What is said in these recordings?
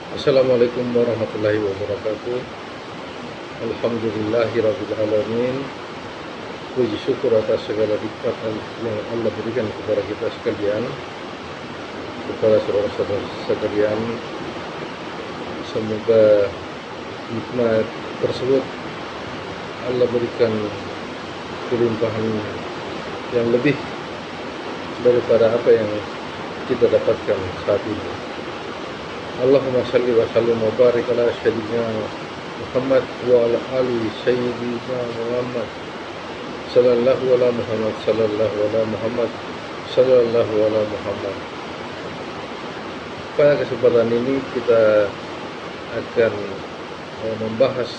Assalamualaikum warahmatullahi wabarakatuh. Alhamdulillahirabbil alamin. Puji syukur atas segala nikmat yang Allah berikan kepada kita sekalian, kepada saudara-saudara sekalian. Semoga nikmat tersebut Allah berikan kelimpahan yang lebih daripada apa yang kita dapatkan saat ini. Allahumma salli wa sallim wa barik ala sayyidina Muhammad wa ala ali sayyidina Muhammad sallallahu ala Muhammad sallallahu ala Muhammad sallallahu ala Muhammad. Pada kesempatan ini kita akan membahas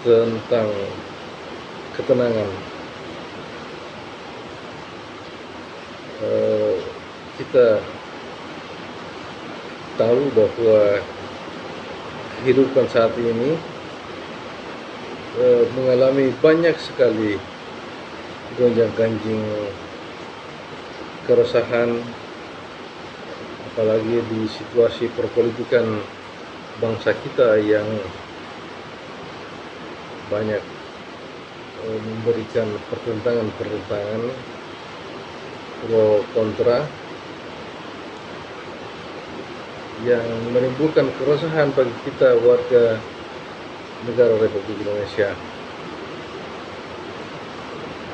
tentang ketenangan. Kita tahu bahwa kehidupan saat ini mengalami banyak sekali gonjang-ganjing keresahan, apalagi di situasi perpolitikan bangsa kita yang banyak memberikan pertentangan pro kontra yang menimbulkan keresahan bagi kita warga negara Republik Indonesia.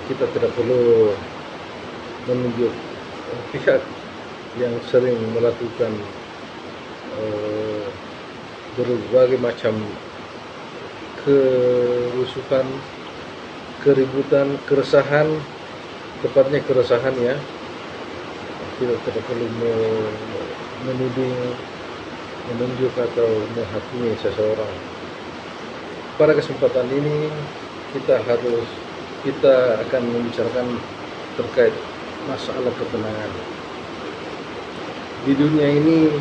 Kita tidak perlu menunjuk pihak yang sering melakukan berbagai macam kerusuhan, keributan, keresahan, tepatnya keresahan ya. Kita tidak perlu menunjuk atau menghakimi seseorang. Pada kesempatan ini kita akan membicarakan terkait masalah ketenangan. Di dunia ini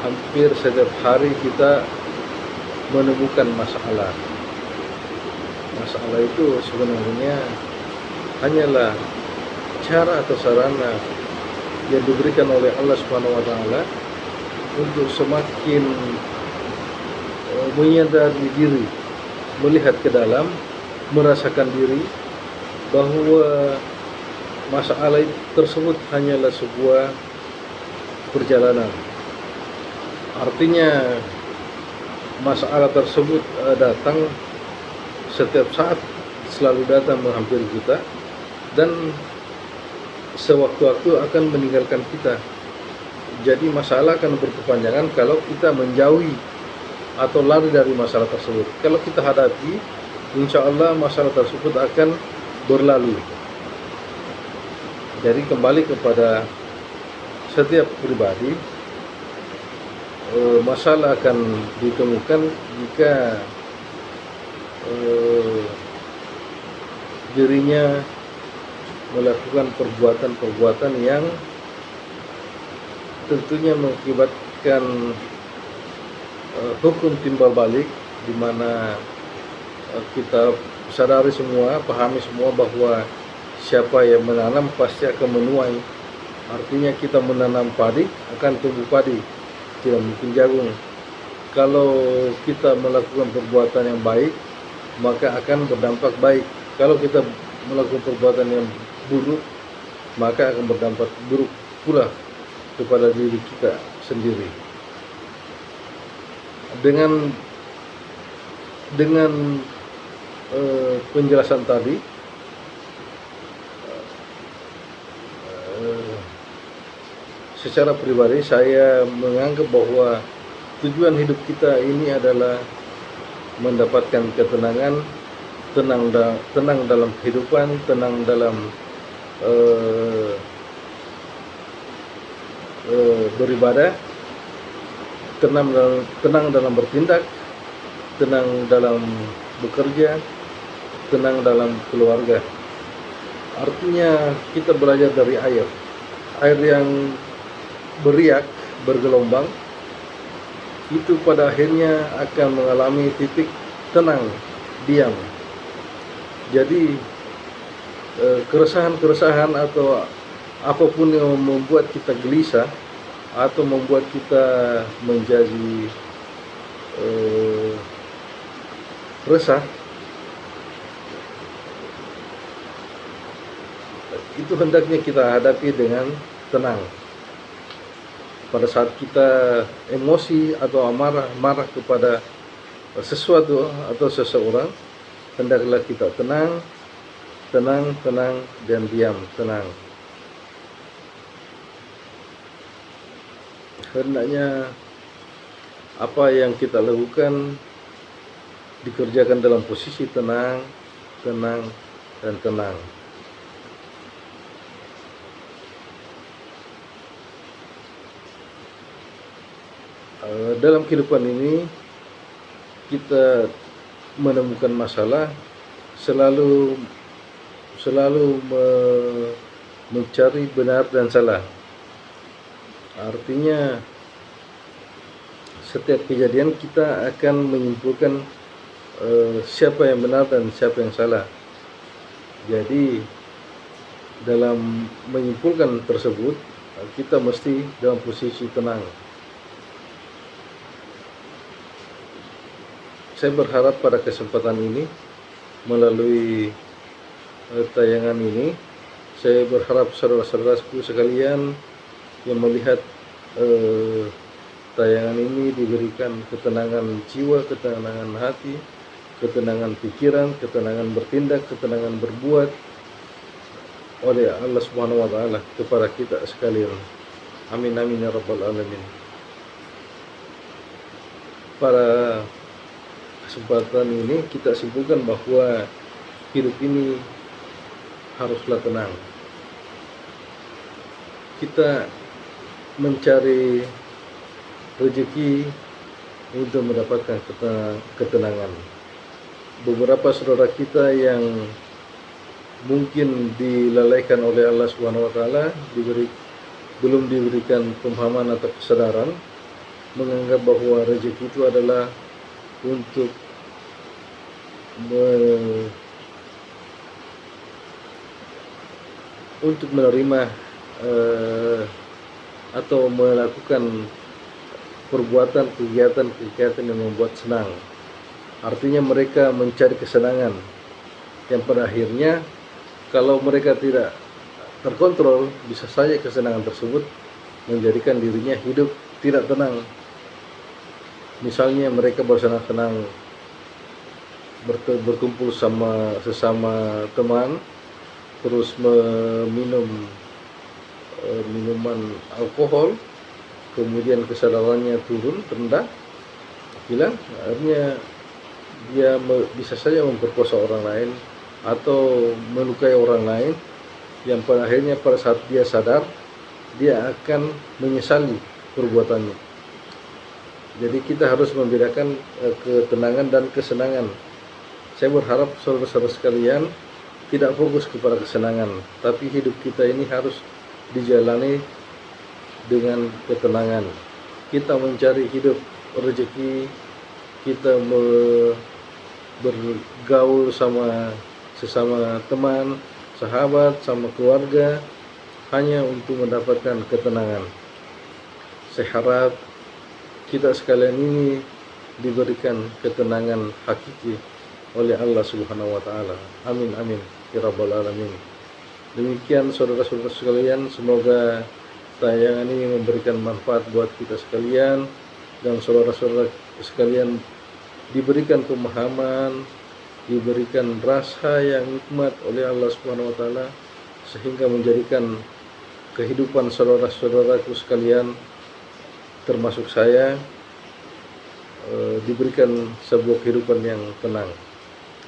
hampir setiap hari kita menemukan masalah. Masalah itu sebenarnya hanyalah cara atau sarana yang diberikan oleh Allah Subhanahu wa taala untuk semakin menyadari diri, melihat ke dalam, merasakan diri bahwa masalah tersebut hanyalah sebuah perjalanan. Artinya masalah tersebut datang setiap saat, selalu datang menghampiri kita dan sewaktu-waktu akan meninggalkan kita. Jadi masalah akan berkepanjangan kalau kita menjauhi atau lari dari masalah tersebut. Kalau kita hadapi, insya Allah masalah tersebut akan berlalu. Jadi kembali kepada setiap pribadi, masalah akan ditemukan jika dirinya melakukan perbuatan-perbuatan yang tentunya mengakibatkan hukum timbal balik, di mana kita sadari semua, pahami semua bahwa siapa yang menanam pasti akan menuai. Artinya kita menanam padi akan tumbuh padi, tidak mungkin jagung. Kalau kita melakukan perbuatan yang baik, maka akan berdampak baik. Kalau kita melakukan perbuatan yang buruk, maka akan berdampak buruk pula kepada diri kita sendiri. Dengan penjelasan tadi, secara pribadi saya menganggap bahwa tujuan hidup kita ini adalah mendapatkan ketenangan, tenang dalam kehidupan, tenang dalam beribadah, tenang dalam bertindak, tenang dalam bekerja, tenang dalam keluarga. Artinya kita belajar dari air yang beriak, bergelombang, itu pada akhirnya akan mengalami titik tenang, diam. Jadi keresahan-keresahan atau apapun yang membuat kita gelisah atau membuat kita menjadi resah, itu hendaknya kita hadapi dengan tenang. Pada saat kita emosi atau marah kepada sesuatu atau seseorang, hendaklah kita tenang dan diam, tenang. Hendaknya apa yang kita lakukan dikerjakan dalam posisi tenang dan tenang. Dalam kehidupan ini kita menemukan masalah selalu mencari benar dan salah. Artinya setiap kejadian kita akan menyimpulkan siapa yang benar dan siapa yang salah. Jadi dalam menyimpulkan tersebut kita mesti dalam posisi tenang. Saya berharap pada kesempatan ini, melalui tayangan ini, saya berharap saudara-saudaraku sekalian yang melihat tayangan ini diberikan ketenangan jiwa, ketenangan hati, ketenangan pikiran, ketenangan bertindak, ketenangan berbuat oleh Allah Subhanahu wa taala kepada kita sekalian. Amin amin ya rabbal alamin. Pada kesempatan ini kita simpulkan bahwa hidup ini haruslah tenang. Kita mencari rezeki untuk mendapatkan ketenangan. Beberapa saudara kita yang mungkin dilalaikan oleh Allah Subhanahu wa taala, belum diberikan pemahaman atau kesadaran, menganggap bahwa rezeki itu adalah untuk menerima atau melakukan perbuatan kegiatan yang membuat senang. Artinya mereka mencari kesenangan yang pada akhirnya kalau mereka tidak terkontrol, bisa saja kesenangan tersebut menjadikan dirinya hidup tidak tenang. Misalnya mereka bersenang-senang berkumpul sama sesama teman, terus meminum minuman alkohol, kemudian kesadarannya turun, rendah, hilang. Akhirnya dia bisa saja memperkosa orang lain atau melukai orang lain, yang pada akhirnya pada saat dia sadar, dia akan menyesali perbuatannya. Jadi kita harus membedakan ketenangan dan kesenangan. Saya berharap saudara-saudara sekalian tidak fokus kepada kesenangan, tapi hidup kita ini harus dijalani dengan ketenangan. Kita mencari hidup rezeki, kita bergaul sama sesama teman, sahabat, sama keluarga, hanya untuk mendapatkan ketenangan. Saya harap kita sekalian ini diberikan ketenangan hakiki oleh Allah Subhanahu wa taala. Amin amin ya rabbal alamin. Demikian saudara-saudara sekalian, semoga tayangan ini memberikan manfaat buat kita sekalian dan saudara-saudara sekalian diberikan pemahaman, diberikan rasa yang nikmat oleh Allah Subhanahu wa taala sehingga menjadikan kehidupan saudara-saudaraku sekalian termasuk saya diberikan sebuah kehidupan yang tenang.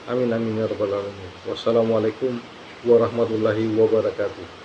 Amin amin ya rabbal alamin. Wassalamualaikum warahmatullahi wabarakatuh.